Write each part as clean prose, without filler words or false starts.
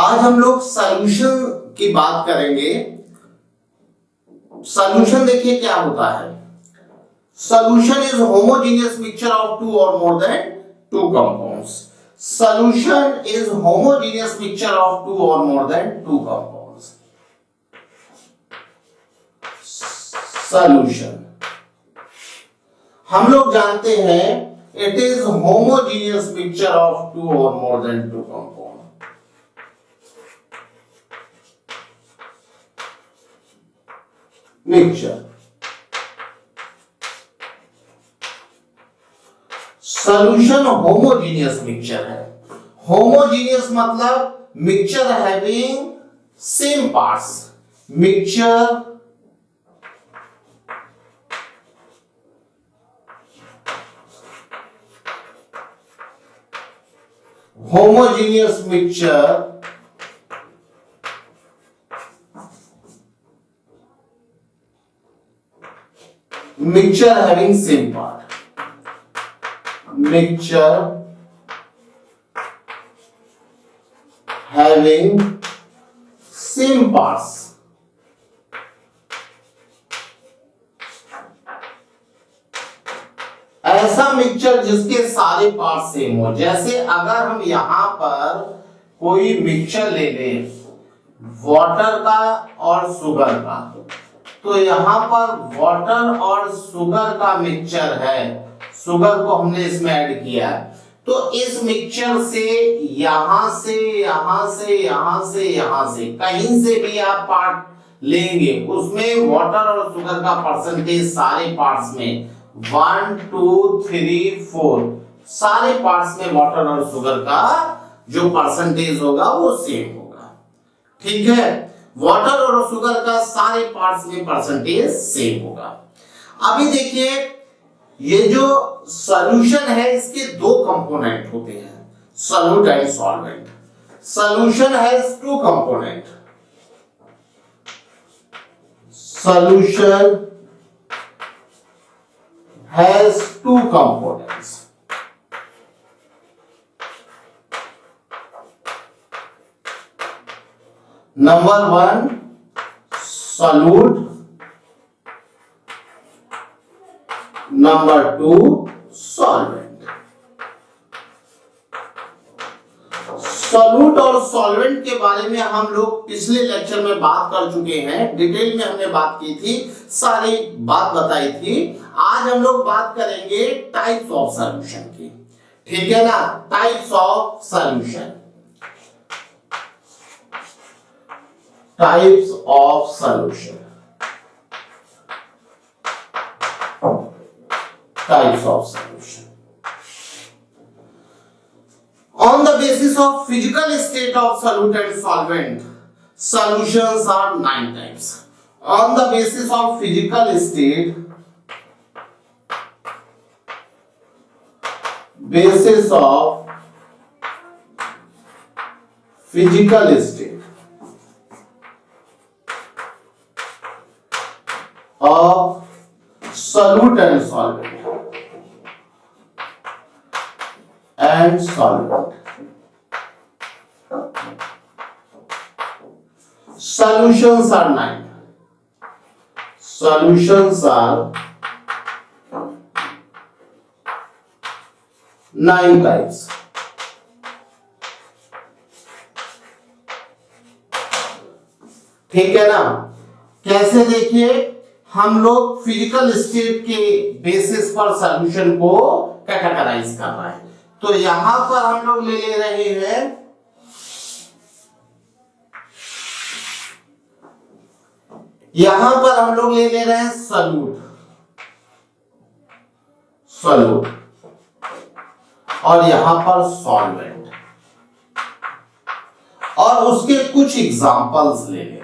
आज हम लोग सॉल्यूशन की बात करेंगे। सॉल्यूशन देखिए क्या होता है। Solution is homogeneous mixture of two or more than two compounds. Solution is homogeneous mixture of two or more than two compounds. Solution हम लोग जानते हैं it is homogeneous mixture of two or more than two compound. Mixture solution homogeneous mixture है। Homogeneous मतलब mixture having same parts. Mixture homogeneous mixture mixture having same part. Mixture having same parts. ऐसा mixture जिसके सारे part same हो। जैसे अगर हम यहां पर कोई मिक्सचर ले लें वाटर का और शुगर का, तो यहां पर वाटर और शुगर का मिक्सचर है। शुगर को हमने इसमें ऐड किया है, तो इस मिक्सचर से यहां से यहां से यहां से यहां से कहीं से भी आप पार्ट लेंगे, उसमें वाटर और शुगर का परसेंटेज सारे पार्ट्स में 1 2 3 4 सारे पार्ट्स में वाटर और शुगर का जो परसेंटेज होगा वो सेम होगा। ठीक है, वाटर और शुगर का सारे पार्ट्स में परसेंटेज सेम होगा। अभी देखिए ये जो सॉल्यूशन है इसके दो कंपोनेंट होते हैं, solute and solvent. Solution has two component. Solution has two components. Number 1 solute, number 2 solvent। Solute और सॉल्वेंट के बारे में हम लोग पिछले लेक्चर में बात कर चुके हैं, डिटेल में हमने बात की थी, सारी बात बताई थी। आज हम लोग बात करेंगे टाइप्स ऑफ सॉल्यूशन की। ठीक है ना, types of solution. Types of solution. Types of solution. On the basis of physical state of solute and solvent, solutions are 9 types. On the basis of physical state, basis of physical state of solute and solvent and solvent. Solutions are 9. Solutions are 9 types. ठीक है ना। कैसे देखिए, हम लोग physical state के basis पर solution को कैटेगराइज कर रहे हैं। तो यहां पर हम लोग ले रहे हैं सॉल्यूट, सॉल्यूट, और यहां पर सॉल्वेंट, और उसके कुछ एग्जांपल्स ले रहे हैं।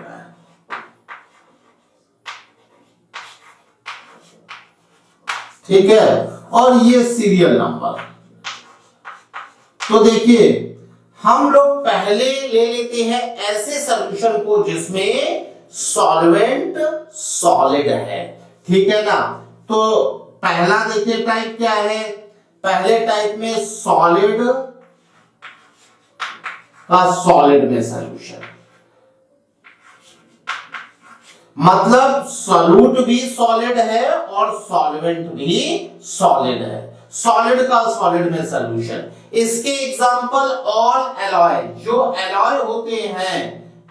ठीक है, और ये सीरियल नंबर। तो देखिए हम लोग पहले ले लेते हैं ऐसे सॉल्यूशन को जिसमें सॉल्वेंट सॉलिड है। ठीक है ना। तो पहला देखिए टाइप क्या है, पहले टाइप में सॉलिड का सॉलिड में सॉल्यूशन, मतलब सॉल्यूट भी सॉलिड है और सॉल्वेंट भी सॉलिड है, सॉलिड का सॉलिड में सॉल्यूशन। इसके एग्जांपल ऑल एलॉय, जो एलॉय होते हैं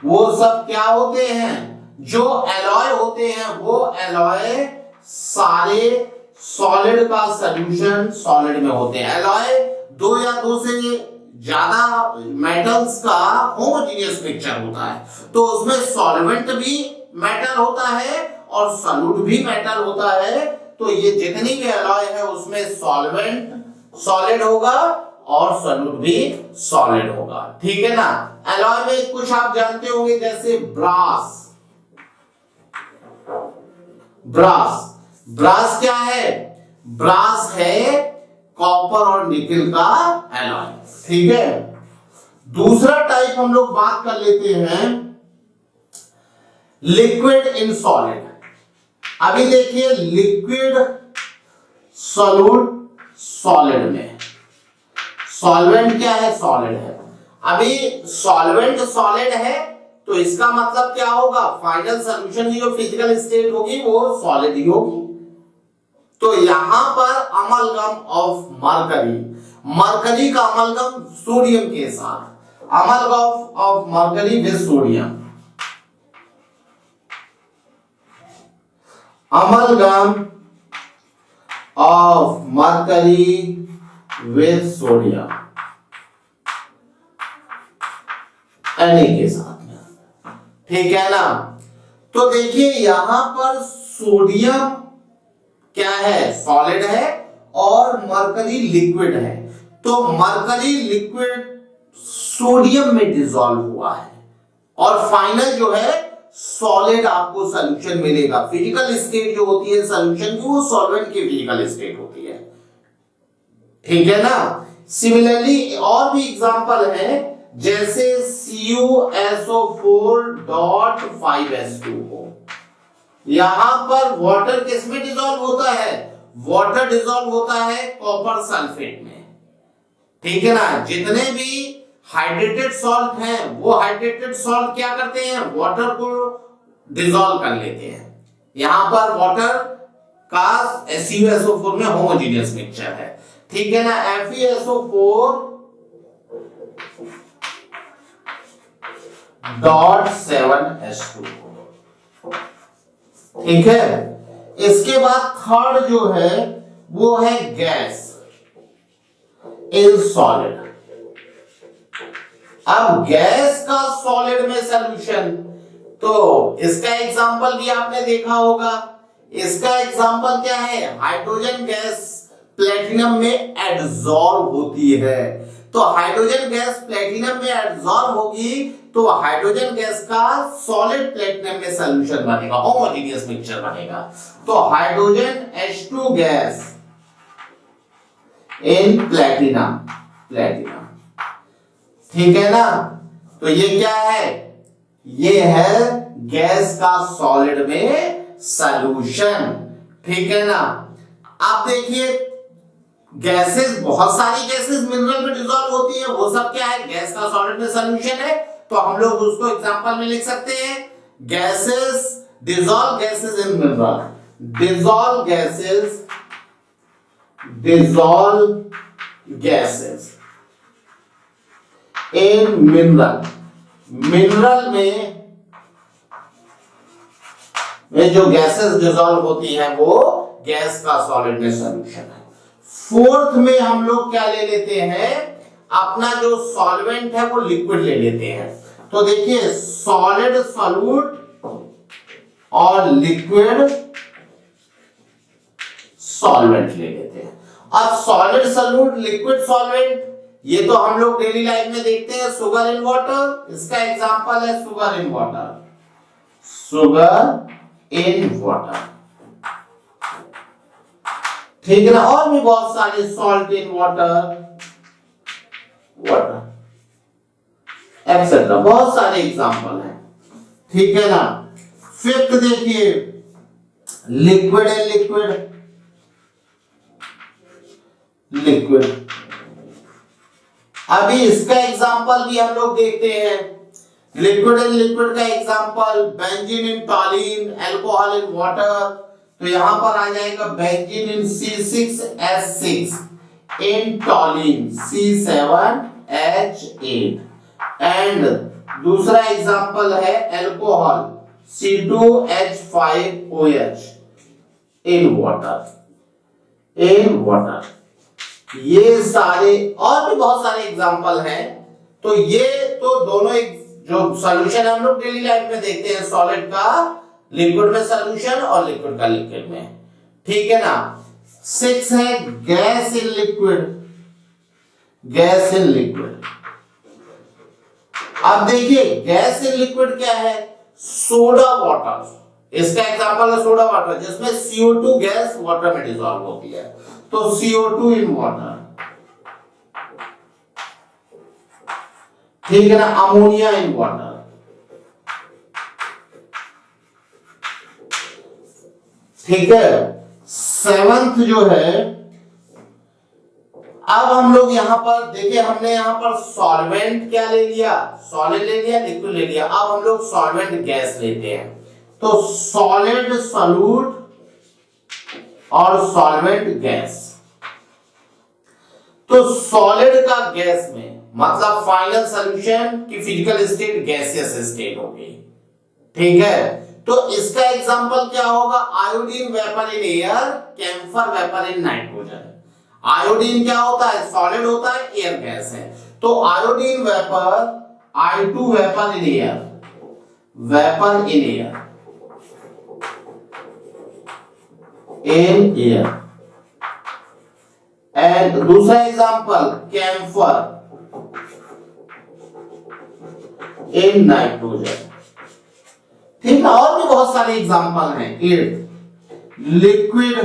वो सब क्या होते हैं, जो एलॉय होते हैं वो एलॉय सारे सॉलिड का सॉल्यूशन सॉलिड में होते हैं। एलॉय दो या दो से ज्यादा मेटल्स का होमोजेनियस मिक्सचर होता है, तो उसमें सॉल्वेंट भी मेटल होता है और सॉल्यूट भी मेटल होता है। तो ये जितनी भी एलॉय है उसमें सॉल्वेंट सॉलिड होगा और सॉल्यूट भी सॉलिड होगा, ठीक है ना। एलॉय में कुछ आप जानते होंगे, जैसे ब्रास, ब्रास, ब्रास क्या है, ब्रास है कॉपर और निकल का एलॉय, ठीक है। दूसरा टाइप हम लोग बात कर लेते हैं लिक्विड इन सॉलिड। अभी देखिए लिक्विड सॉल्यूट सॉलिड में, सॉल्वेंट क्या है, सॉलिड है। अभी सॉल्वेंट सॉलिड है तो इसका मतलब क्या होगा, फाइनल सॉल्यूशन की जो फिजिकल स्टेट होगी वो सॉलिड ही होगी। तो यहां पर अमलगम ऑफ मरकरी, मरकरी का अमलगम सोडियम के साथ, amalgam of mercury with sodium, amalgam of mercury with sodium Na के साथ में, ठीक है ना। तो देखिए यहां पर सोडियम क्या है, सॉलिड है और मरकरी लिक्विड है, तो मरकरी लिक्विड सोडियम में डिसॉल्व हुआ है और फाइनल जो है सॉलिड आपको सॉल्यूशन मिलेगा। फिजिकल स्टेट जो होती है सॉल्यूशन की वो सॉल्वेंट की फिजिकल स्टेट होती है, ठीक है ना। सिमिलरली और भी एग्जांपल है, जैसे CuSO4.5H2O, यहां पर वाटर किसमें डिसॉल्व होता है, वाटर डिसॉल्व होता है कॉपर सल्फेट में, ठीक है ना। जितने भी हाइड्रेटेड सॉल्ट हैं वो हाइड्रेटेड सॉल्ट क्या करते हैं, वाटर को डिसॉल्व कर लेते हैं। यहां पर वाटर का CuSO4 में होमोजेनियस मिक्सचर है, ठीक है ना। FeSO4.7H2O, ठीक है। इसके बाद थर्ड जो है वो है गैस इन सॉलिड। अब गैस का सॉलिड में सॉल्यूशन, तो इसका एग्जांपल भी आपने देखा होगा। इसका एग्जांपल क्या है, हाइड्रोजन गैस प्लेटिनम में एडसॉर्ब होती है। तो हाइड्रोजन गैस प्लेटिनम में एडसॉर्ब होगी तो हाइड्रोजन गैस का सॉलिड प्लेटिनम में सॉल्यूशन बनेगा, होमोजेनियस मिक्सचर बनेगा। तो hydrogen H2 gas in platinum, platinum, ठीक है ना। तो ये क्या है, ये है गैस का सॉलिड में सॉल्यूशन, ठीक है ना। अब देखिए गैसेस, बहुत सारी गैसेस मिनरल में डिसॉल्व होती है, वो सब क्या है, गैस का सॉलिड में सॉल्यूशन है। तो हम लोग उसको एग्जांपल में लिख सकते हैं, gases, dissolve gases in mineral, dissolve gases, dissolve gases in mineral, mineral में जो गैसेस डिसॉल्व होती हैं वो गैस का सॉलिड में सॉल्यूशन है। फोर्थ में हम लोग क्या ले लेते हैं, अपना जो सॉल्वेंट है वो लिक्विड ले लेते हैं। तो देखिए सॉलिड सॉल्यूट और लिक्विड सॉल्वेंट ले लेते हैं। अब सॉलिड सॉल्यूट लिक्विड सॉल्वेंट ये तो हम लोग डेली लाइफ में देखते हैं, शुगर इन वाटर, इसका एग्जांपल है sugar in water, sugar in water, ठीक है ना। और भी बहुत सारे salt in water, water etcetera, बहुत सारे एग्जांपल हैं, ठीक है ना। फिफ्थ देखिए लिक्विड इन लिक्विड, लिक्विड, अभी इसका एग्जांपल भी हम लोग देखते हैं। लिक्विड इन लिक्विड का example benzene in टॉलिन, alcohol in water. तो यहां पर आ जाएगा benzene in C6H6 in टॉलिन C7H8 and दूसरा एग्जांपल है अल्कोहल C2H5OH इन वाटर। ये सारे और भी बहुत सारे एग्जांपल हैं। तो ये तो दोनों जो सॉल्यूशन हम लोग डेली लाइफ में देखते हैं, सॉलिड का लिक्विड में सॉल्यूशन और लिक्विड का लिक्विड में, ठीक है ना। 6 है गैस इन लिक्विड। अब देखिए गैस इन लिक्विड क्या है, सोडा वाटर। इसका एग्जांपल है सोडा वाटर, जिसमें CO2 गैस वाटर में डिसॉल्व होती है। तो CO2 इन वाटर, ठीक है ना। अमोनिया इन वाटर, ठीक है। 7th जो है, अब हम लोग यहां पर देखिए, हमने यहां पर सॉल्वेंट क्या ले लिया, सॉलिड ले लिया, लिक्विड ले लिया। अब हम लोग सॉल्वेंट गैस लेते हैं। तो सॉलिड सॉल्यूट और सॉल्वेंट गैस। तो सॉलिड का गैस में मतलब फाइनल सॉल्यूशन की फिजिकल स्टेट गैसियस स्टेट होगी, ठीक है। तो इसका एग्जांपल क्या होगा, iodine vapour in air, camphor vapour in nitrogen. Iodine क्या होता है, सॉलिड होता है, एयर गैस है। तो iodine vapour, I2 vapour in air, and दूसरा एग्जांपल कैम्फर इन नाइट्रोजन, ठीक है। और भी बहुत सारे एग्जांपल हैं। लिक्विड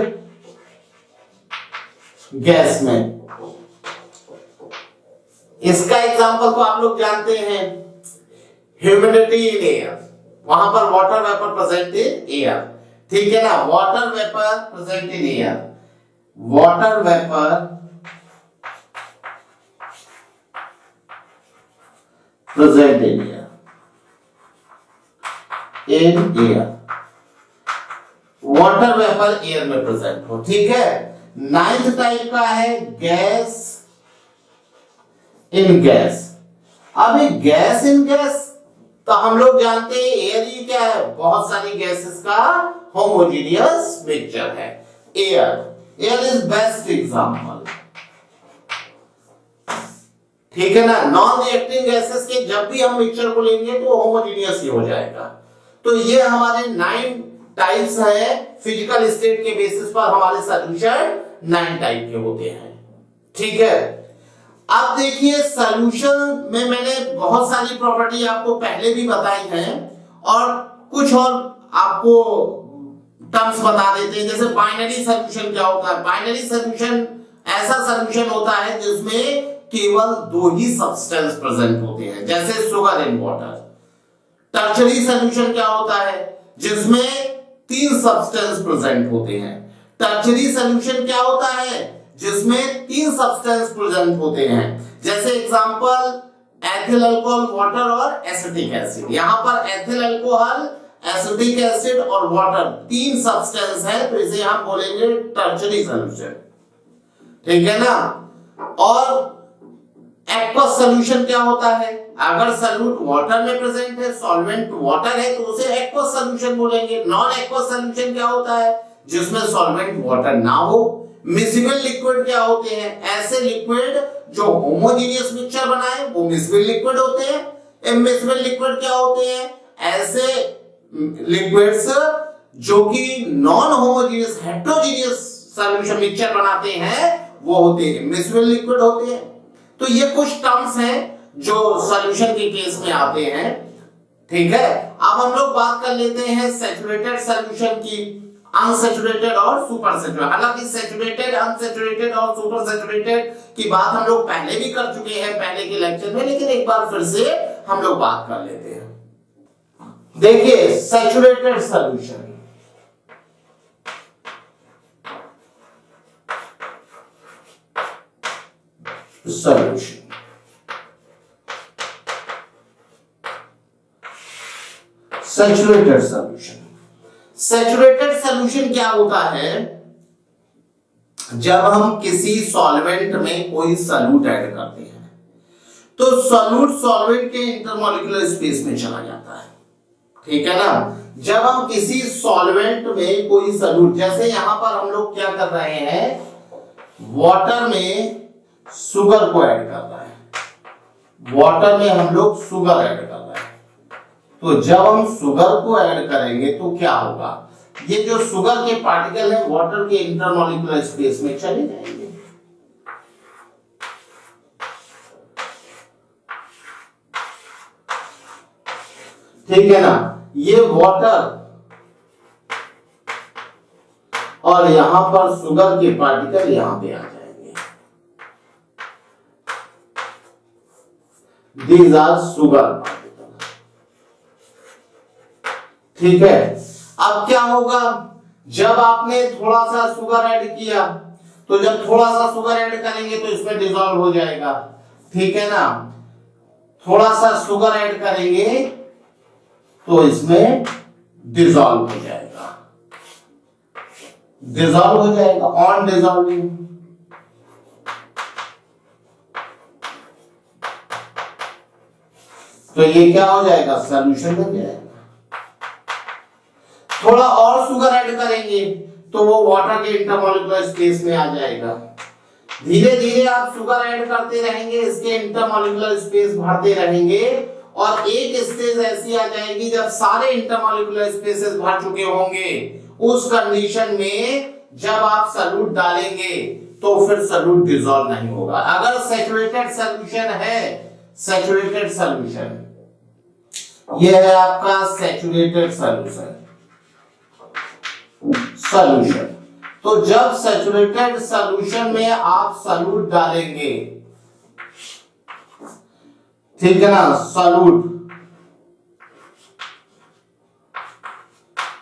गैस में इसका एग्जांपल तो आप लोग जानते हैं, ह्यूमिडिटी इन एयर। वहां पर water vapour present in air, ठीक है ना। Water vapour present in air, water vapour present in air, water vapour air में प्रेजेंट हो, ठीक है। 9th टाइप का है गैस इन गैस। अभी गैस इन गैस तो हम लोग जानते हैं एयर ही क्या है, बहुत सारी गैसेस का होमोजेनियस मिक्सचर है। एयर इज बेस्ट एग्जांपल, ठीक है ना। नॉन रिएक्टिंग गैसेस के जब भी हम मिक्सचर को लेंगे तो होमोजेनियस ही हो जाएगा। तो ये हमारे 9 टाइप्स है, फिजिकल स्टेट के बेसिस पर हमारे सॉल्यूशन 9 टाइप के होते हैं, ठीक है। अब देखिए सॉल्यूशन में मैंने बहुत सारी प्रॉपर्टी आपको पहले भी बताई हैं और कुछ और आपको टर्म्स बता देते हैं। जैसे बाइनरी सॉल्यूशन क्या होता है, बाइनरी सॉल्यूशन ऐसा सॉल्यूशन होता है जिसमें केवल 2 ही सब्सटेंस प्रेजेंट होते हैं, जैसे sugar in water. Tertiary solution क्या होता है, जिसमें 3 सब्सटेंस प्रेजेंट होते हैं। टर्शरी सॉल्यूशन क्या होता है, जिसमें 3 सब्सटेंस प्रेजेंट होते हैं। जैसे एग्जांपल एथिल अल्कोहल वाटर और एसिटिक एसिड। यहां पर एथिल अल्कोहल, एसिटिक एसिड और वाटर 3 सब्सटेंस है, तो इसे हम बोलेंगे टर्शरी सॉल्यूशन, ठीक है ना। और एक्वस सॉल्यूशन क्या होता है, अगर सॉल्यूट वाटर में प्रेजेंट है, सॉल्वेंट वाटर है, तो उसे एक्वस सॉल्यूशन बोलेंगे। नॉन एक्वस सॉल्यूशन क्या होता है, जिसमें सॉल्वेंट वाटर ना हो। मिसिबल लिक्विड क्या होते हैं, ऐसे लिक्विड जो होमोजेनियस मिक्सचर बनाए वो मिसिबल लिक्विड होते हैं। इमिसिबल लिक्विड क्या होते हैं, ऐसे लिक्विड्स जो कि non homogeneous heterogeneous solution mixture बनाते हैं वो होते हैं इमिसिबल लिक्विड होते हैं। तो ये कुछ टर्म्स हैं जो सॉल्यूशन के केस में आते हैं, ठीक है। अब हम लोग बात कर लेते हैं सैचुरेटेड सॉल्यूशन की, अनसैचुरेटेड और सुपर सैचुरेटेड। हालांकि सैचुरेटेड, अनसैचुरेटेड और सुपर सैचुरेटेड की बात हम लोग पहले भी कर चुके हैं पहले के लेक्चर में, लेकिन एक बार फिर से हम लोग बात कर लेते हैं। देखिए saturated solution, saturated solution. Saturated solution क्या होता है? जब हम किसी सॉल्वेंट में कोई सॉल्यूट ऐड करते हैं तो सॉल्यूट सॉल्वेंट के इंटरमॉलिक्यूलर स्पेस में चला जाता है, ठीक है ना। जब हम किसी सॉल्वेंट में कोई सॉल्यूट, जैसे यहां पर हम लोग क्या कर रहे हैं, वाटर में शुगर को ऐड कर रहे हैं, वाटर में हम लोग शुगर ऐड कर रहे हैं। तो जब हम शुगर को ऐड करेंगे तो क्या होगा, ये जो शुगर के पार्टिकल है वाटर के इंटरमॉलिक्यूलर स्पेस में चले जाएंगे। ठीक है ना। ये वाटर और यहां पर शुगर के पार्टिकल यहां पे आ जाएंगे। दीज आर शुगर पार्टिकल, ठीक है। अब क्या होगा, जब आपने थोड़ा सा शुगर ऐड किया तो जब थोड़ा सा शुगर ऐड करेंगे तो इसमें डिसॉल्व हो जाएगा, ठीक है ना। थोड़ा सा शुगर ऐड करेंगे तो इसमें डिसॉल्व हो जाएगा, डिसॉल्व हो जाएगा ऑन डिसॉल्विंग। तो ये क्या हो जाएगा, सॉल्यूशन बन जाएगा। थोड़ा और शुगर ऐड करेंगे तो वो वाटर के इंटरमॉलिक्यूलर स्पेस में आ जाएगा। धीरे धीरे आप शुगर ऐड करते रहेंगे, इसके इंटरमॉलिक्यूलर स्पेस भरते रहेंगे और एक स्टेज ऐसी आ जाएगी जब सारे इंटरमॉलिक्यूलर स्पेसेस भर चुके होंगे। उस कंडीशन में जब आप सॉल्यूट डालेंगे तो फिर सॉल्यूट डिसॉल्व नहीं होगा। अगर सैचुरेटेड सॉल्यूशन है, सैचुरेटेड सॉल्यूशन, यह है आपका सैचुरेटेड सॉल्यूशन, सॉल्यूशन। तो जब सैचुरेटेड सॉल्यूशन में आप सॉल्यूट डालेंगे, ठीक है ना, सॉल्यूट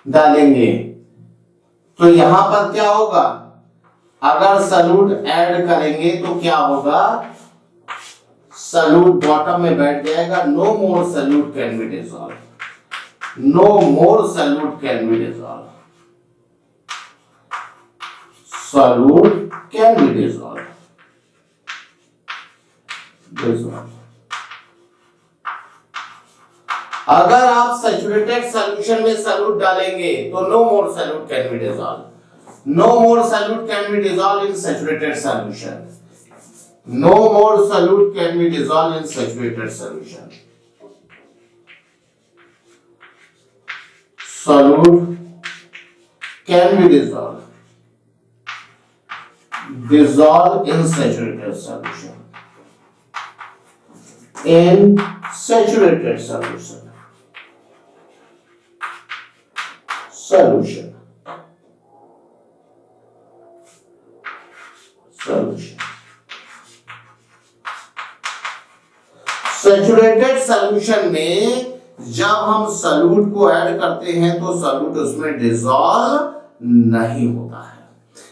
डालेंगे तो यहां पर क्या होगा, अगर सॉल्यूट ऐड करेंगे तो क्या होगा, सॉल्यूट बॉटम में बैठ जाएगा। No more solute can be dissolve, no more solute can be dissolve, solute can be dissolve, dissolve. अगर आप सैचुरेटेड सॉल्यूशन में सॉल्यूट डालेंगे तो no more solute can be dissolve, no more solute can be dissolve in saturated solution, no more solute can be dissolve in saturated solution. Solute can be dissolve, dissolve in saturated solution, in saturated solution, solution, solution। Saturated solution में जब हम solute को add करते हैं तो solute उसमें dissolve नहीं होता है।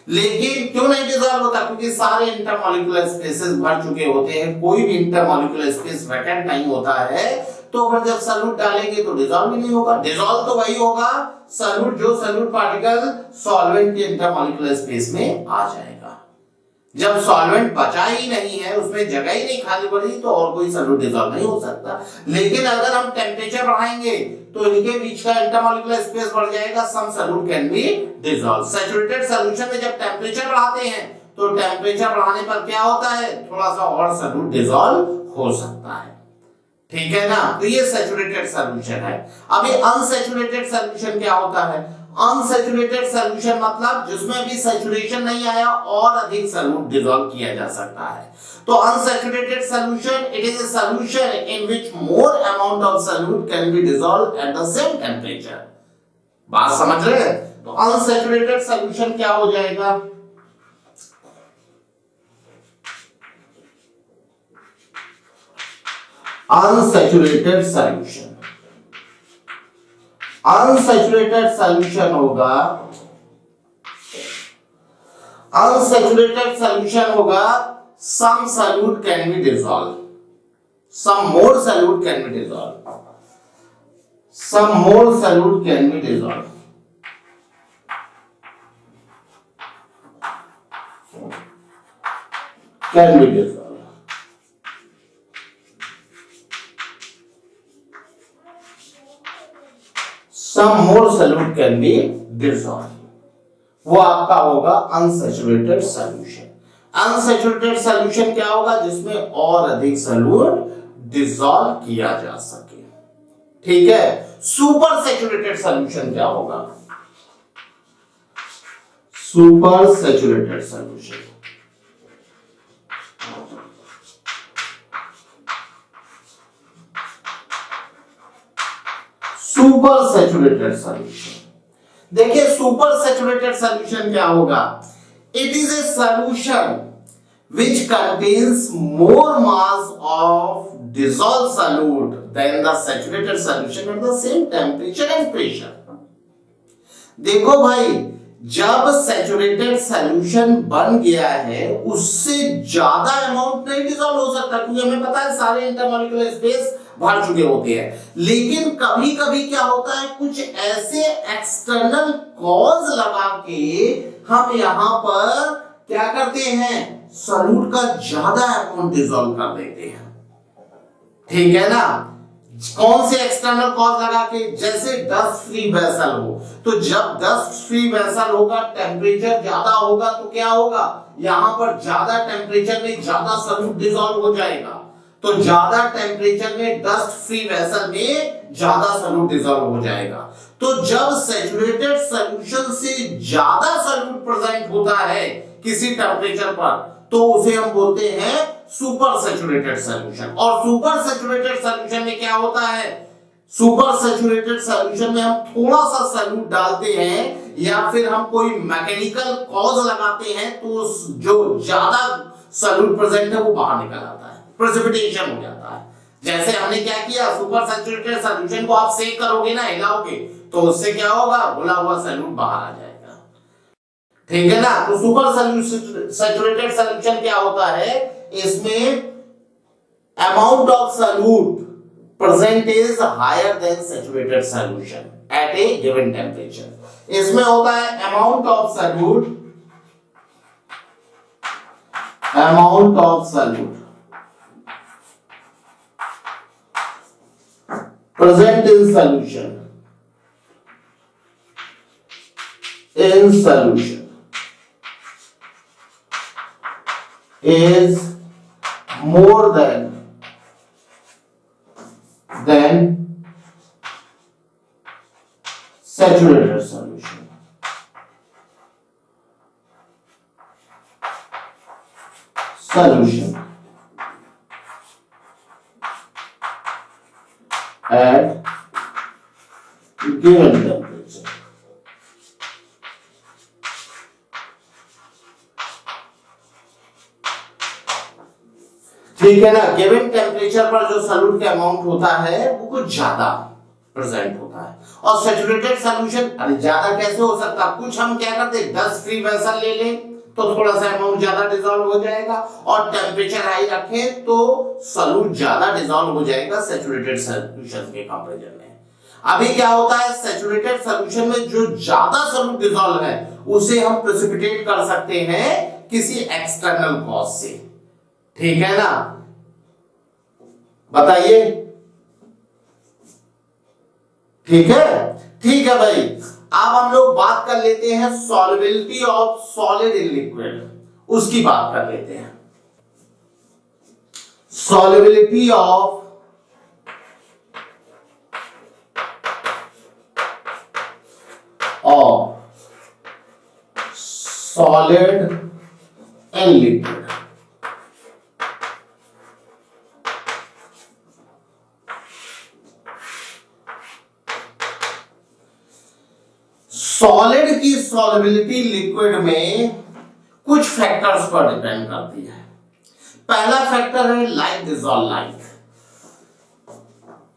लेकिन क्यों नहीं डिसॉल्व होता, क्योंकि सारे इंटरमॉलिक्यूलर स्पेसेस भर चुके होते हैं, कोई भी इंटरमॉलिक्यूलर स्पेस वैकेंट नहीं होता है। तो फिर जब सॉल्यूट डालेंगे तो डिसॉल्व ही नहीं होगा। डिसॉल्व तो वही होगा सॉल्यूट, जो सॉल्यूट पार्टिकल सॉल्वेंट के इंटरमॉलिक्यूलर स्पेस में आ जाएगा। जब सॉल्वेंट बचा ही नहीं है, उसमें जगह ही नहीं खाली पड़ी, तो और कोई सॉल्यूट डिसॉल्व नहीं हो सकता। लेकिन अगर हम टेम्परेचर बढ़ाएंगे तो इनके बीच का इंटरमॉलिक्यूलर स्पेस बढ़ जाएगा, some solute can be dissolve. Saturated solution में जब टेम्परेचर बढ़ाते हैं तो टेम्परेचर बढ़ाने पर क्या होता है, थोड़ा सा और सॉल्यूट डिसॉल्व हो सकता है, ठीक है ना। तो ये सैचुरेटेड सॉल्यूशन है। अभी अनसैचुरेटेड सॉल्यूशन क्या होता है, अनसैचुरेटेड सॉल्यूशन मतलब जिसमें अभी सैचुरेशन नहीं आया और अधिक सॉल्यूट डिसॉल्व किया जा सकता है। तो unsaturated solution, it is a solution in which more amount of solute can be dissolve at the same temperature. बात समझ रहे हैं? तो अनसैचुरेटेड सॉल्यूशन क्या हो जाएगा, अनसैचुरेटेड सॉल्यूशन, अनसैचुरेटेड सॉल्यूशन होगा, अनसैचुरेटेड सॉल्यूशन होगा some solute can be dissolved, some more solute can be dissolved, some more solute can be dissolved. Can be dissolved. Some more solute can be dissolved. वो आपका होगा unsaturated solution. Unsaturated solution क्या होगा? जिसमें और अधिक solute dissolve किया जा सके। ठीक है। सुपर सैचुरेटेड सॉल्यूशन क्या होगा? Super saturated solution super saturated solution देखिए, सुपर सैचुरेटेड सॉल्यूशन क्या होगा? It is a solution which contains more mass of dissolved solute than the saturated solution at the same temperature and pressure. देखो भाई, जब saturated solution बन गया है उससे ज्यादा अमाउंट नहीं डिसॉल्व हो सकता, क्योंकि हमें पता है सारे इंटरमॉलिक्यूलर स्पेस भर चुके होते हैं। लेकिन कभी कभी क्या होता है, कुछ ऐसे एक्सटर्नल कॉज लगा के हम यहां पर क्या करते हैं, सॉल्यूट का ज्यादा अमाउंट डिसॉल्व कर देते हैं। ठीक है ना? कौन से एक्सटर्नल कॉज लगा के? जैसे डस्ट फ्री वेसल हो, तो जब डस्ट फ्री वेसल होगा, टेम्परेचर ज्यादा होगा, तो क्या होगा, यहां पर ज्यादा टेम्परेचर में ज्यादा सॉल्यूट डिसॉल्व हो जाएगा। तो ज्यादा टेम्परेचर में डस्ट फ्री वेसल में ज्यादा सॉल्यूट डिसॉल्व हो जाएगा। तो जब सैचुरेटेड सॉल्यूशन से ज्यादा सॉल्यूट प्रेजेंट होता है किसी टेम्परेचर पर, तो उसे हम बोलते हैं सुपर सैचुरेटेड सॉल्यूशन। और सुपर सैचुरेटेड सॉल्यूशन में क्या होता है, सुपर सैचुरेटेड सॉल्यूशन में हम थोड़ा सा सॉल्यूट डालते हैं या फिर हम कोई मैकेनिकल कॉज लगाते हैं, तो जो ज्यादा सॉल्यूट प्रेजेंट है वो बाहर निकल आता है, प्रेसिपिटेशन हो जाता है। जैसे हमने क्या किया, सुपर सैचुरेटेड सॉल्यूशन को आप सेक करोगे ना, हिलाओगे, तो उससे क्या होगा, घुला हुआ सॉल्यूट बाहर आ जाएगा। ठीक है ना? तो सुपर सैचुरेटेड सॉल्यूशन क्या होता है, इसमें amount of solute present is higher than saturated solution at a given temperature. इसमें होता है amount of solute present in solution is more than saturated solution. At given temperature. ठीक है ना? गिवन टेम्परेचर पर जो सॉल्यूट का अमाउंट होता है वो कुछ ज्यादा प्रेजेंट होता है। और सैचुरेटेड सॉल्यूशन, अरे ज्यादा कैसे हो सकता, कुछ हम क्या करते हैं, डस्ट फ्री वेसल ले लें तो थोड़ा सा अमाउंट ज्यादा डिसॉल्व हो जाएगा, और टेम्परेचर हाई रखें तो सॉल्यूट ज्यादा डिसॉल्व हो जाएगा सैचुरेटेड सॉल्यूशन के कंपैरिजन में। अभी क्या होता है, सैचुरेटेड सॉल्यूशन में जो ज्यादा सॉल्यूट डिसॉल्व है उसे हम प्रेसिपिटेट कर सकते हैं किसी एक्सटर्नल कॉज से। ठीक है ना? बताइए। ठीक है? ठीक है भाई। अब हम लोग बात कर लेते हैं solubility of solid in liquid, उसकी बात कर लेते हैं। Solubility of solid in liquid. Solid की सॉल्युबिलिटी लिक्विड में कुछ फैक्टर्स पर डिपेंड करती है। पहला फैक्टर है लाइक डिसॉल्व लाइक।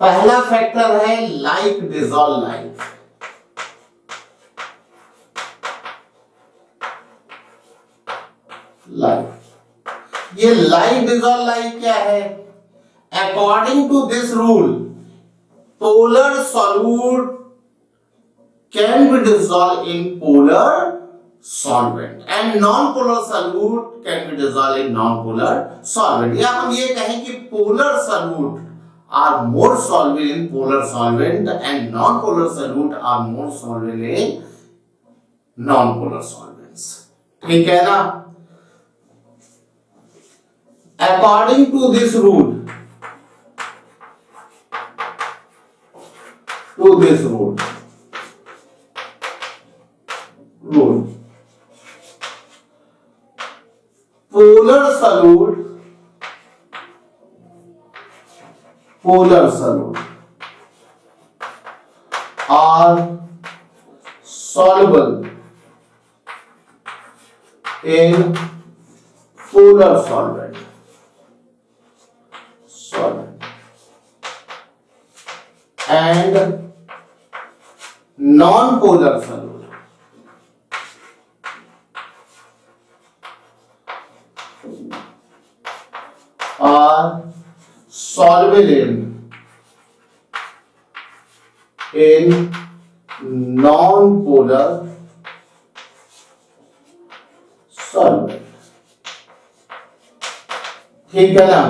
पहला फैक्टर है लाइक डिसॉल्व लाइक। ये लाइक डिसॉल्व लाइक क्या है? According to this rule, polar solute can be dissolved in polar solvent and non-polar solute can be dissolved in non-polar solvent. या हम ये कहें कि polar solute are more soluble in polar solvent and non-polar solute are more soluble in non-polar solvents. ठीक है ना? According to this rule, polar solute are soluble in polar solvent and non-polar solute are soluble in non-polar solvent. ठीक है ना?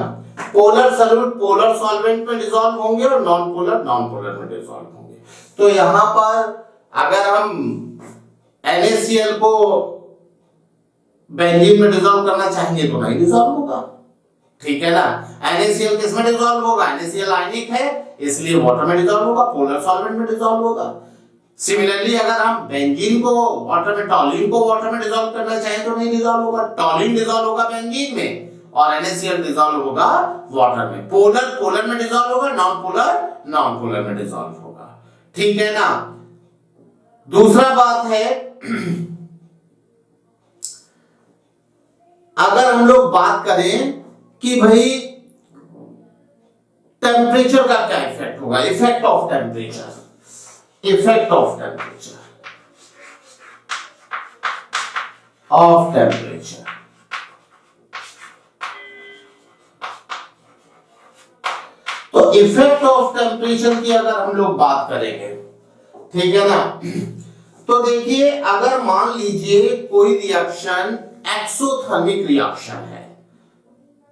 Polar solute polar solvent में dissolve होंगे और non polar में डिसॉल्व होंगे। तो यहां पर अगर हम NaCl को बेंजीन में डिसॉल्व करना चाहेंगे तो नहीं डिसॉल्व होगा। ठीक है ना? NaCl किस में डिसॉल्व होगा? NaCl आयनिक है, इसलिए वाटर में डिसॉल्व होगा, पोलर सॉल्वेंट में डिसॉल्व होगा। सिमिलरली अगर हम बेंजीन को वाटर में, टॉलिन को वाटर में डिसॉल्व करना चाहें तो नहीं डिसॉल्व होगा। टॉलिन डिसॉल्व होगा बेंजीन में और NaCl डिसॉल्व होगा वाटर में। पोलर में डिसॉल्व होगा, नॉन पोलर में डिसॉल्व होगा। ठीक है ना? दूसरा बात है, अगर हम लोग बात करें कि भाई टेम्परेचर का क्या इफेक्ट होगा, इफेक्ट ऑफ टेम्परेचर तो इफेक्ट ऑफ टेम्परेचर की अगर हम लोग बात करेंगे, ठीक है ना, तो देखिए अगर मान लीजिए कोई रिएक्शन एक्सोथर्मिक रिएक्शन है,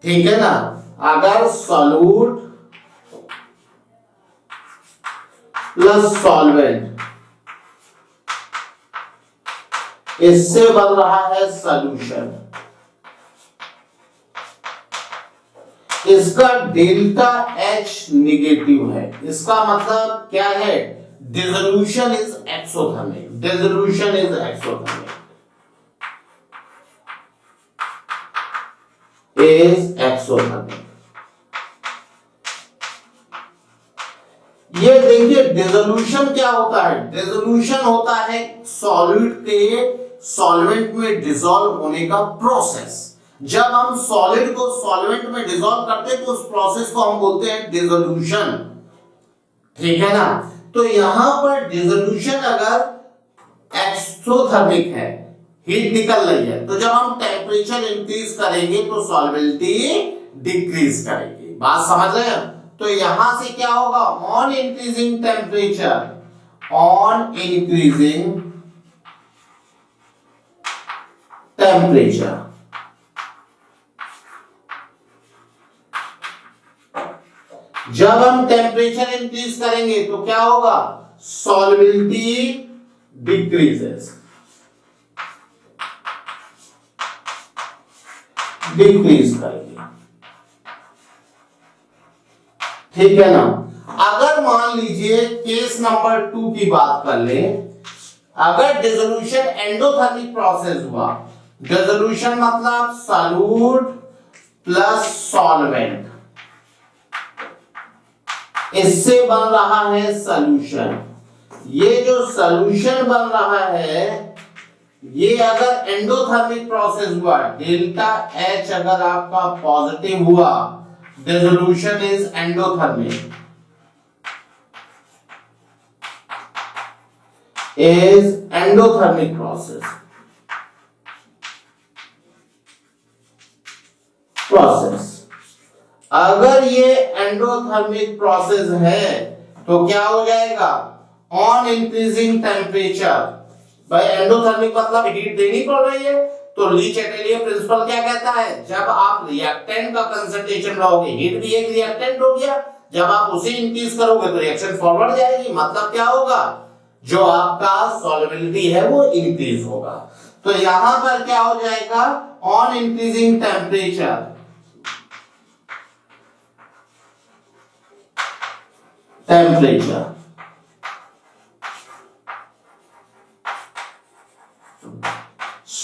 ठीक है ना, अगर सॉल्यूट प्लस सॉल्वेंट इससे बन रहा है सॉल्यूशन, इसका डेल्टा H निगेटिव है, इसका मतलब क्या है, डिसोल्यूशन इज एक्सोथर्मिक, ये देखिए डिसोल्यूशन क्या होता है, डिसोल्यूशन होता है सॉलिड के सॉल्वेंट में डिसॉल्व होने का प्रोसेस। जब हम सॉलिड को सॉल्वेंट में डिसॉल्व करते हैं तो उस प्रोसेस को हम बोलते हैं डिसोल्यूशन। ठीक है ना? तो यहां पर डिसोल्यूशन अगर एक्सोथर्मिक है, हीट निकल रही है, तो जब हम टेम्परेचर इंक्रीज करेंगे तो सॉल्वेबिलिटी डिक्रीज करेगी। बात समझ रहे हैं? तो यहां से क्या होगा, ऑन इंक्रीजिंग टेम्परेचर, जब हम टेम्परेचर इंक्रीज करेंगे तो क्या होगा, सॉल्युबिलिटी डिक्रीज करेगी। ठीक है ना? अगर मान लीजिए केस नंबर 2 की बात कर ले, अगर डिसोल्यूशन एंडोथर्मिक प्रोसेस हुआ, डिसोल्यूशन मतलब सॉल्यूट प्लस सॉल्वेंट, इससे बन रहा है सॉल्यूशन। ये जो सॉल्यूशन बन रहा है ये अगर एंडोथर्मिक प्रोसेस हुआ, डेल्टा H अगर आपका पॉजिटिव हुआ, डिसोल्यूशन इज एंडोथर्मिक, प्रोसेस। अगर ये एंडोथर्मिक प्रोसेस है तो क्या हो जाएगा, ऑन इंक्रीजिंग टेम्परेचर, भाई एंडोथर्मिक मतलब हीट देनी पड़ रही है, तो ली चैटेलियर प्रिंसिपल क्या कहता है, जब आप रिएक्टेंट का कंसंट्रेशन बढ़ाओगे, हीट भी एक रिएक्टेंट हो गया, जब आप उसे इंक्रीज करोगे तो रिएक्शन फॉरवर्ड जाएगी, मतलब क्या होगा, जो आपका सॉल्युबिलिटी है वो इंक्रीज होगा। तो यहां पर क्या हो जाएगा, on increasing temperature,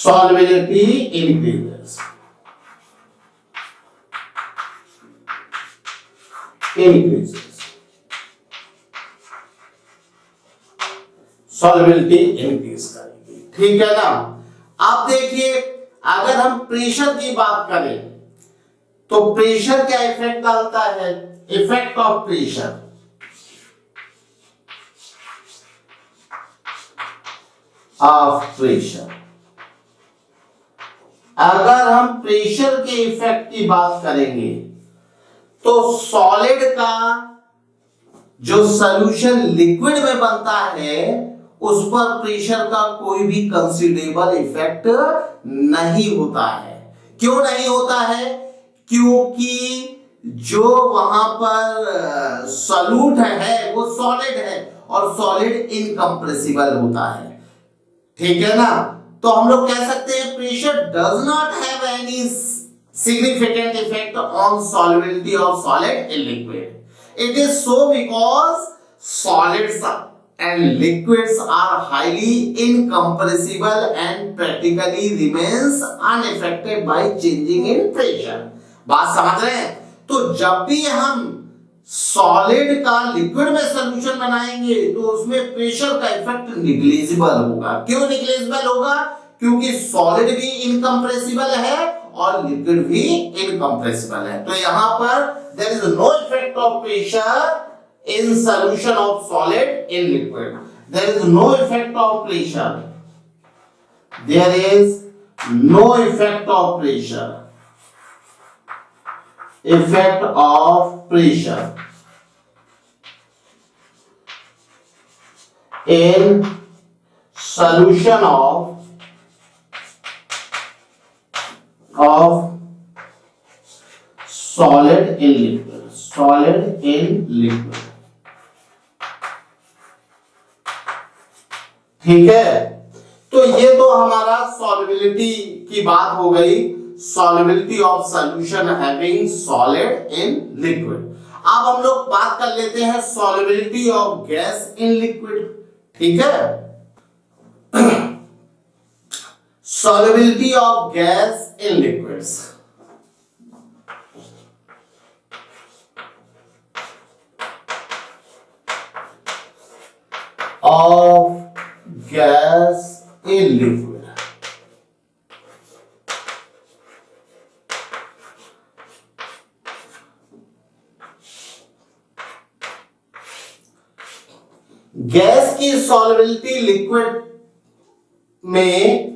solubility increases. Solubility increase करेगी, ठीक है ना। अब देखिए अगर हम प्रेशर की बात करें तो प्रेशर क्या इफेक्ट डालता है, इफेक्ट ऑफ प्रेशर, अगर हम प्रेशर के इफेक्ट की बात करेंगे तो सॉलिड का जो सॉल्यूशन लिक्विड में बनता है उस पर प्रेशर का कोई भी कंसीडरेबल इफेक्ट नहीं होता है। क्यों नहीं होता है, क्योंकि जो वहां पर सॉल्यूट है वो सॉलिड है और सॉलिड इनकंप्रेसिबल होता है, ठीक है ना। तो हम लोग कह सकते हैं pressure does not have any significant effect on solubility of solid in liquid. It is so because solids and liquids are highly incompressible and practically remains unaffected by changing in pressure. बात समझ रहे हैं। तो जब भी हम solid का liquid में सॉल्यूशन बनाएंगे तो उसमें प्रेशर का इफेक्ट निग्लिजिबल होगा। क्यों निग्लिजिबल होगा, क्योंकि सॉलिड भी इनकंप्रेसिबल है और लिक्विड भी इनकंप्रेसिबल है। तो यहां पर there is no effect of pressure in solution of solid in liquid, there is no effect of pressure, there is no effect of pressure, effect of pressure in solution of solid in liquid, solid in liquid, ठीक है। तो ये तो हमारा solubility की बात हो गई, solubility of solution having solid in liquid। अब हम लोग बात कर लेते हैं solubility of gas in liquid, ठीक है। solubility of gas in liquids, of gas in liquid। Gas की सॉल्युबिलिटी लिक्विड में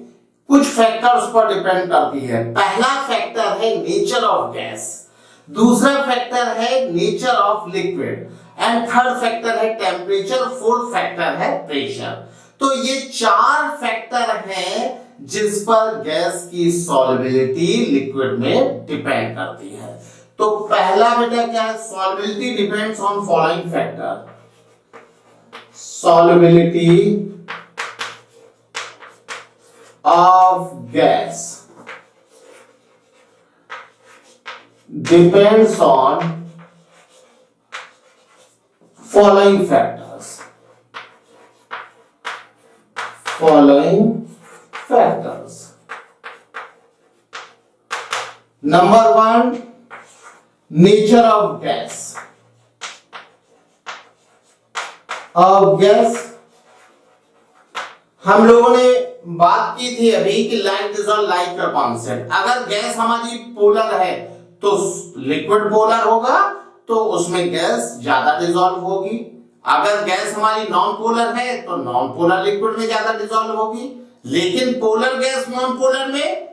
कुछ फैक्टर्स पर डिपेंड करती है। पहला फैक्टर है नेचर ऑफ गैस, दूसरा फैक्टर है nature of liquid and third factor है टेम्परेचर, फोर्थ फैक्टर है प्रेशर। तो ये चार फैक्टर हैं जिस पर गैस की सॉल्युबिलिटी लिक्विड में डिपेंड करती है। तो पहला बेटा क्या है, solubility depends on following factor, solubility of gas depends on following factors, Number one, nature of gas, of gas. हम लोगों ने बात की थी अभी कि लाइक डिसॉल्व लाइक का कॉन्सेप्ट। अगर गैस हमारी पोलर है तो लिक्विड पोलर होगा तो उसमें गैस ज्यादा डिसॉल्व होगी। अगर गैस हमारी नॉन पोलर है तो नॉन पोलर लिक्विड में ज्यादा डिसॉल्व होगी, लेकिन पोलर गैस नॉन पोलर में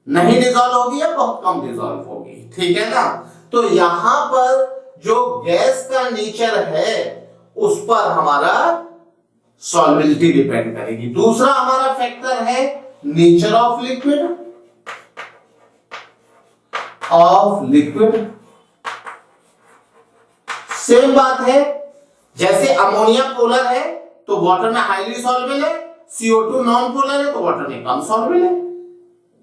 नहीं डिसॉल्व होगी या बहुत कम डिसॉल्व होगी, ठीक है ना। तो यहां पर जो गैस का नेचर है उस पर हमारा सॉल्युबिलिटी डिपेंड करेगी। दूसरा हमारा फैक्टर है नेचर ऑफ लिक्विड, सेम बात है, जैसे अमोनिया पोलर है तो वाटर में हाईली सॉल्युबल है, CO2 नॉन पोलर है तो वाटर में कम सॉल्युबल है।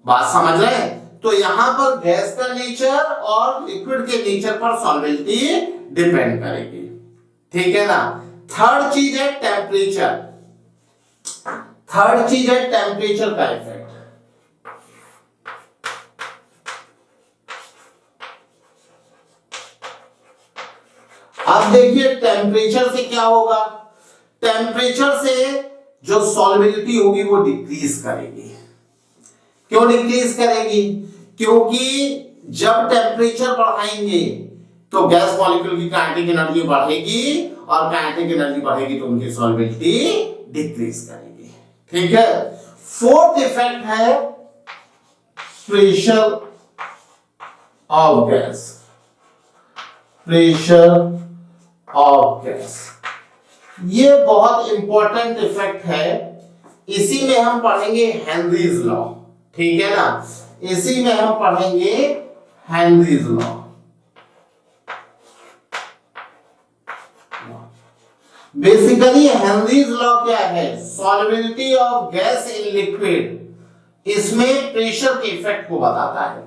बात समझ रहे हैं? तो यहां पर गैस का नेचर और लिक्विड के नेचर पर सॉल्युबिलिटी डिपेंड करेगी, ठीक है ना। थर्ड चीज है टेम्परेचर, टेम्परेचर का इफेक्ट। अब देखिए टेम्परेचर से क्या होगा, टेम्परेचर से जो सॉल्युबिलिटी होगी वो डिक्रीज करेगी। क्यों डिक्रीज करेगी? क्योंकि जब टेम्परेचर बढ़ाएंगे तो गैस मॉलिक्यूल की काइनेटिक एनर्जी बढ़ेगी, और काइनेटिक एनर्जी बढ़ेगी तो उनकी सॉल्युबिलिटी डिक्रीज करेगी, ठीक है। फोर्थ इफेक्ट है प्रेशर ऑफ गैस, ये बहुत इंपॉर्टेंट इफेक्ट है। इसी में हम पढ़ेंगे हेनरीज लॉ, ठीक है ना, इसी में हम पढ़ेंगे Henry's law. Basically Henry's law क्या है? Solubility of gas in liquid, इसमें प्रेशर के इफेक्ट को बताता है।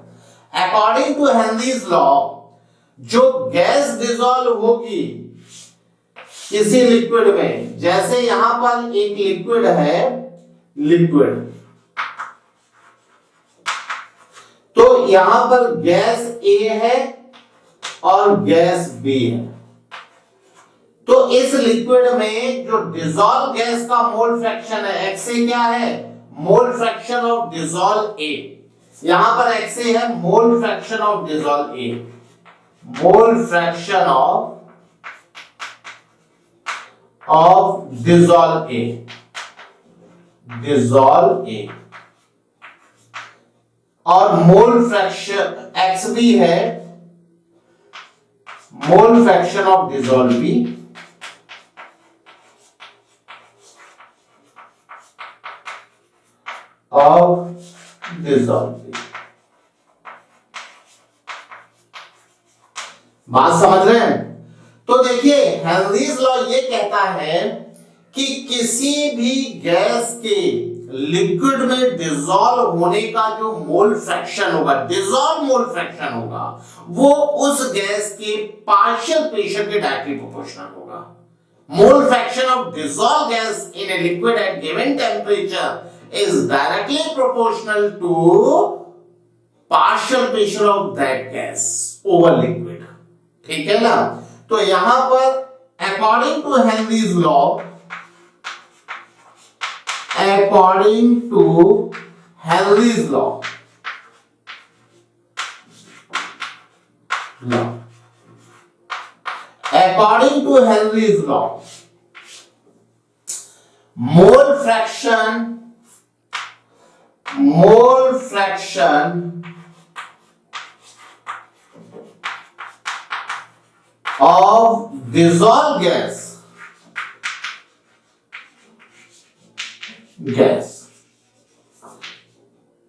अकॉर्डिंग टू हेनरीज लॉ, जो गैस डिसॉल्व होगी किसी लिक्विड में, जैसे यहां पर एक लिक्विड है, तो यहां पर गैस A है और गैस B है। तो इस लिक्विड में जो डिसॉल्व गैस का मोल फ्रैक्शन है, XA क्या है? Mole fraction of dissolve A। यहां पर XA है mole fraction of dissolve A, mole fraction of dissolve A, और मोल फ्रैक्शन XB है mole fraction of dissolve B। बात समझ रहे हैं? तो देखिए हेनरीज लॉ ये कहता है कि किसी भी गैस के लिक्विड में डिसॉल्व होने का जो मोल फ्रैक्शन होगा, डिसॉल्व मोल फ्रैक्शन होगा, वो उस गैस के पार्शियल प्रेशर के डायरेक्टली प्रोपोर्शनल होगा। Mole fraction of dissolve gas in a liquid at given temperature is directly proportional to partial pressure of that gas over liquid, ठीक है ना। तो यहां पर according to Henry's law, according to Henry's law, according to Henry's law, mole fraction of dissolved gas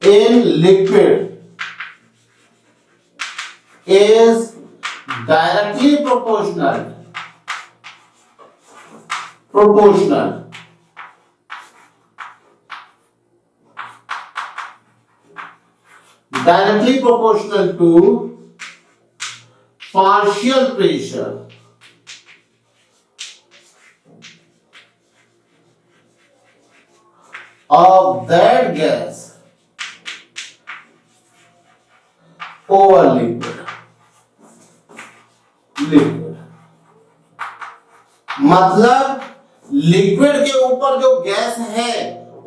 in liquid is directly proportional to partial pressure of that gas over liquid। मतलब liquid के ऊपर जो gas है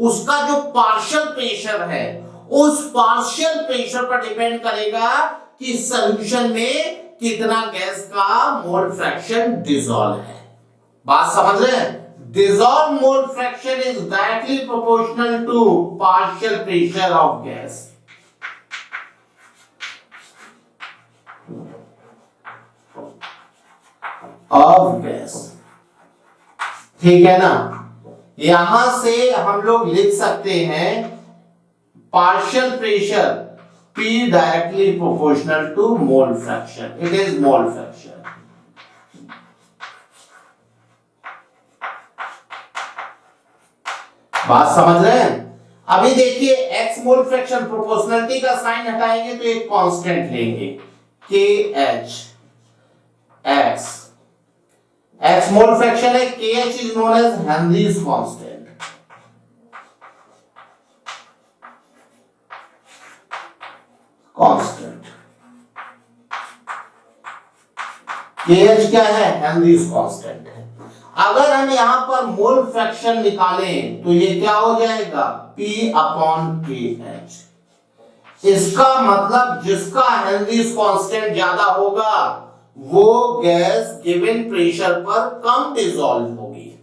उसका जो partial pressure है, उस partial pressure पर डिपेंड करेगा कि सॉल्यूशन में कितना गैस का मोल फ्रैक्शन डिसॉल्व है। बात समझ रहे हैं? dissolved mole fraction is directly proportional to partial pressure of gas। ठीक है ना। यहां से हम लोग लिख सकते हैं partial pressure P directly proportional to mole fraction, it is mole fraction. बात समझ रहे हैं। अभी देखिए x मोल फ्रैक्शन, प्रोपोर्शनलिटी का साइन हटाएंगे तो एक कांस्टेंट लेंगे KH, x मोल फ्रैक्शन है, KH is known as Henry's constant. KH क्या है, हेनरीज कांस्टेंट है। अगर हम यहां पर मोल फ्रैक्शन निकालें तो ये क्या हो जाएगा, P अपॉन KH। इसका मतलब जिसका हेनरीज कांस्टेंट ज्यादा होगा वो गैस गिवन प्रेशर पर कम डिसॉल्व होगी,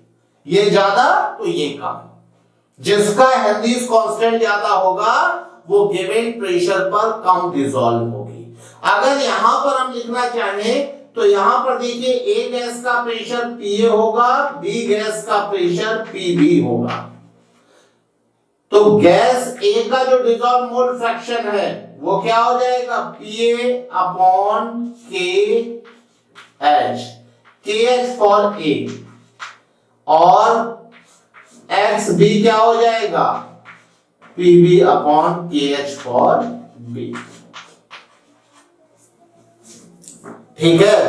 ये ज्यादा तो ये कम। जिसका हेनरीज कांस्टेंट ज्यादा होगा वो गिवन प्रेशर पर कम डिसॉल्व होगी। अगर यहां पर हम लिखना चाहें तो यहां पर देखिए A गैस का प्रेशर PA होगा, B गैस का प्रेशर PB होगा। तो गैस A का जो डिसॉल्व मोल फ्रैक्शन है वो क्या हो जाएगा, PA upon KH, KH for A, और XB क्या हो जाएगा, PB upon KH for B। ठीक है।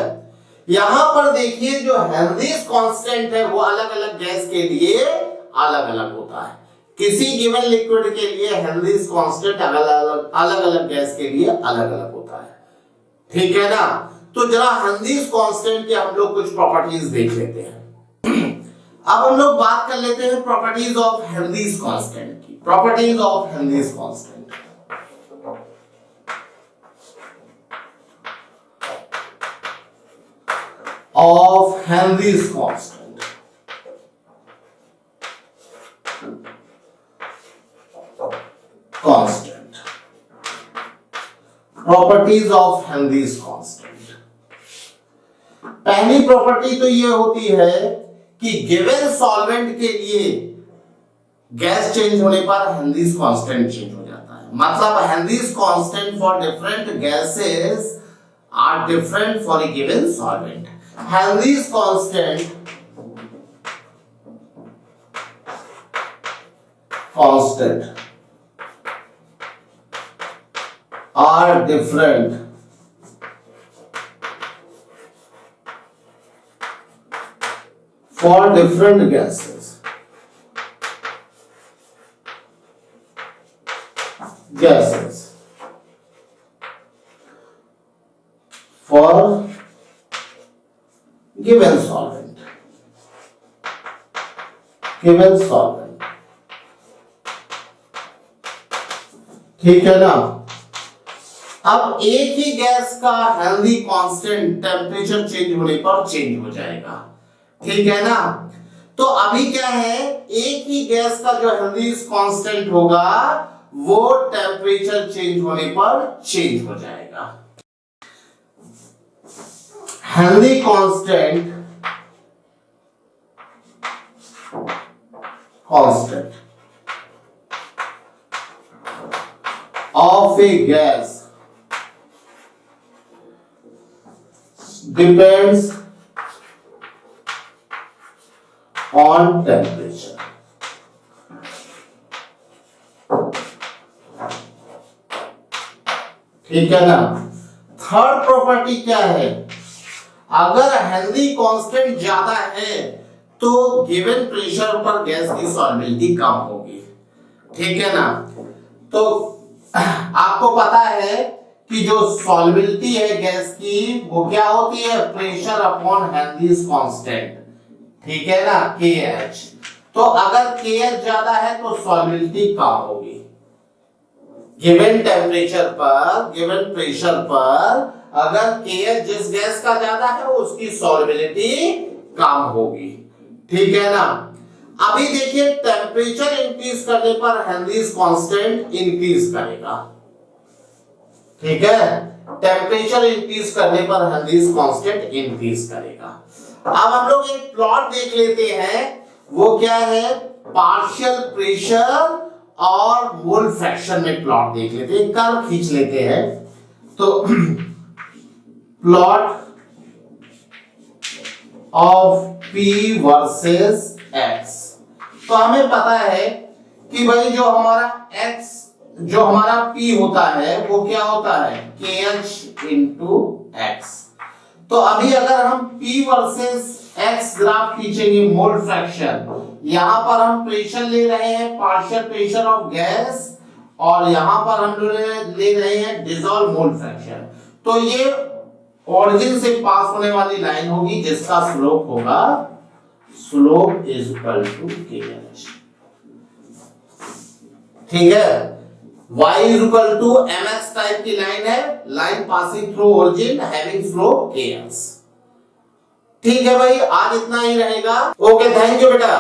यहां पर देखिए जो हेनरीज कांस्टेंट है वो अलग अलग गैस के लिए अलग अलग होता है। किसी गिवन लिक्विड के लिए हेनरीज कांस्टेंट अलग अलग गैस के लिए अलग अलग होता है। ठीक है ना। तो जरा हेनरीज कांस्टेंट के हम लोग कुछ प्रॉपर्टीज देख लेते हैं। अब हम लोग बात कर लेते हैं प्रॉपर्टीज ऑफ हेनरीज कांस्टेंट की। Properties of Henry's constant, of Henry's constant. Properties of Henry's constant. पहली प्रॉपर्टी तो ये होती है कि गिवन सॉल्वेंट के लिए गैस चेंज होने पर हेनरीज कांस्टेंट चेंज हो जाता है। मतलब Henry's constant for different gases are different for a given solvent. Henry's constant are different for different gases. For given solvent, ठीक है ना। अब एक ही गैस का हेनरी कांस्टेंट टेम्परेचर चेंज होने पर चेंज हो जाएगा, ठीक है ना। तो अभी क्या है, एक ही गैस का जो हेनरी कांस्टेंट होगा वो टेम्परेचर चेंज होने पर चेंज हो जाएगा। Henry constant of a gas depends on temperature. ठीक है ना। थर्ड प्रॉपर्टी क्या है, अगर हेनरी कांस्टेंट ज्यादा है तो गिवन प्रेशर पर गैस की सॉल्युबिलिटी कम होगी, ठीक है ना। तो आपको पता है कि जो सॉल्युबिलिटी है गैस की वो क्या होती है, प्रेशर अपॉन हेनरीज कांस्टेंट, ठीक है ना, KH। तो अगर KH ज्यादा है तो सॉल्युबिलिटी कम होगी। गिवन टेम्परेचर पर, गिवन प्रेशर पर अगर KH जिस गैस का ज्यादा है उसकी सॉल्युबिलिटी कम होगी, ठीक है ना। अभी देखिए टेम्परेचर इंक्रीज करने पर हेनरीज कांस्टेंट इंक्रीज करेगा, ठीक है। टेम्परेचर इंक्रीज करने पर हेनरीज कांस्टेंट इंक्रीज करेगा। अब हम लोग एक प्लॉट देख लेते हैं वो क्या है, पार्शियल प्रेशर और मोल फ्रैक्शन में प्लॉट देख लेते हैं, कर्व खींच लेते हैं। तो plot of P versus X। तो हमें पता है कि भाई जो हमारा X, जो हमारा P होता है वो क्या होता है, KH इंटू X। तो अभी अगर हम P वर्सेस X ग्राफ खींचेंगे, मोल फ्रैक्शन, यहां पर हम प्रेशर ले रहे हैं पार्शियल प्रेशर ऑफ गैस, और यहां पर हम ले रहे हैं डिसॉल्व मोल फ्रैक्शन। तो ये ओरिजिन से पास होने वाली लाइन होगी जिसका स्लोप होगा, slope is equal to KH। ठीक है, y is equal to mx type की लाइन है, line passing through origin having slope KX। ठीक है भाई, आज इतना ही रहेगा। ओके, थैंक यू बेटा।